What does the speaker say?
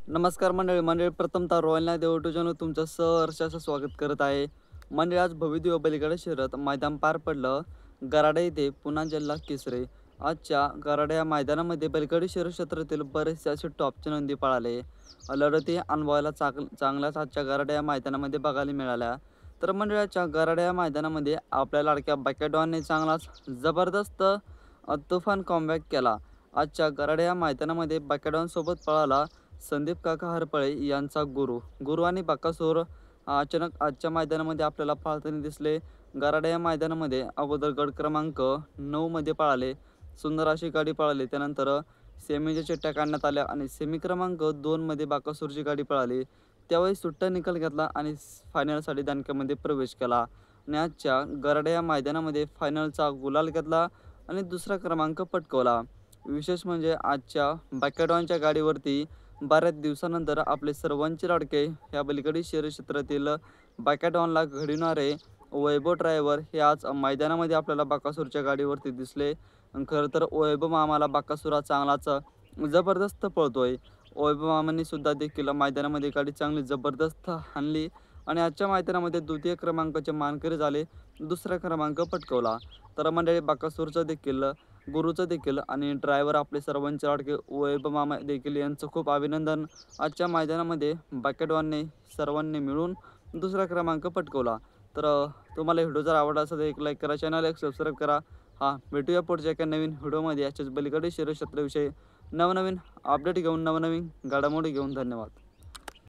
नमस्कार मंडळी प्रथमतः रॉयल नाय देव चॅनल तुमचं सहर्ष असं स्वागत करत आहे. मंडळी आज भव्यदिव्य बैलगाडा शर्यत मैदान पार पडलं गराडा येथे पुन्हा जिल्हा केसरी. आजच्या गराडा या मैदानामध्ये बैलगाडी शर्यत क्षेत्रातील बरेचसे असे टॉपचे नंदी पळाले. लढती अनुभवायला चांगल्याच आजच्या गराडा या मैदानामध्ये बघायला मिळाल्या. तर मंडळाच्या गराडा या मैदानामध्ये आपल्या लाडक्या बॅकॅडॉनने चांगलाच जबरदस्त तुफान कॉमबॅक केला. आजच्या गराडा या मैदानामध्ये बॅकॅडॉन सोबत पळाला संदीप काका हरपळे यांचा गुरु आणि बकासूर अचानक आजच्या मैदानामध्ये आपल्याला पळताना दिसले. गराडा या मैदानामध्ये अगोदर गट क्रमांक 9 मध्ये पळाले. सुंदर अशी गाडी पळाली. त्यानंतर सेमीच्या चिठ्ठ्या काढण्यात आल्या आणि सेमी क्रमांक 2 मध्ये बकासूरची गाडी पळाली. त्यावेळी सुट्टा निकाल घेतला आणि फायनलसाठी दानक्यामध्ये प्रवेश केला आणि आजच्या गराडा या मैदानामध्ये फायनलचा गुलाल घेतला आणि दुसरा क्रमांक पटकवला. विशेष म्हणजे आजच्या बॅकॅडॉनच्या गाडीवरती बऱ्याच दिवसानंतर आपले सर्वांचे लाडके ह्या बैलगाडी शर्यत क्षेत्रातील बॅकॅडॉनला घडविणारे वैभव ड्रायव्हर हे आज मैदानामध्ये आपल्याला बकासूरच्या गाडीवरती दिसले. खरं तर वैभव मामाला बकासूर हा चांगलाच जबरदस्त पळतोय. वैभव मामांनी सुद्धा देखील मैदानामध्ये गाडी चांगली जबरदस्त आणली आणि आजच्या मैदानामध्ये द्वितीय क्रमांकाचे मानकरी झाले. दुसरा क्रमांक पटकवला. तर मंडळी बकासूरचं देखील गुरुचं देखील आणि ड्रायव्हर आपले सर्वांचे लाडके वैभव मामा देखील यांचं खूप अभिनंदन. आजच्या मैदानामध्ये बॅकॅडॉनने सर्वांनी मिळून दुसरा क्रमांक पटकवला. तर तुम्हाला व्हिडिओ जर आवडला असेल तर एक लाईक करा, चॅनल एक सबस्क्राईब करा. भेटूया पुढच्या एका नवीन व्हिडिओमध्ये. याच्याच बैलगाडी शर्यत क्षेत्राविषयी नवनवीन अपडेट घेऊन नवनवीन घडामोडी घेऊन. धन्यवाद.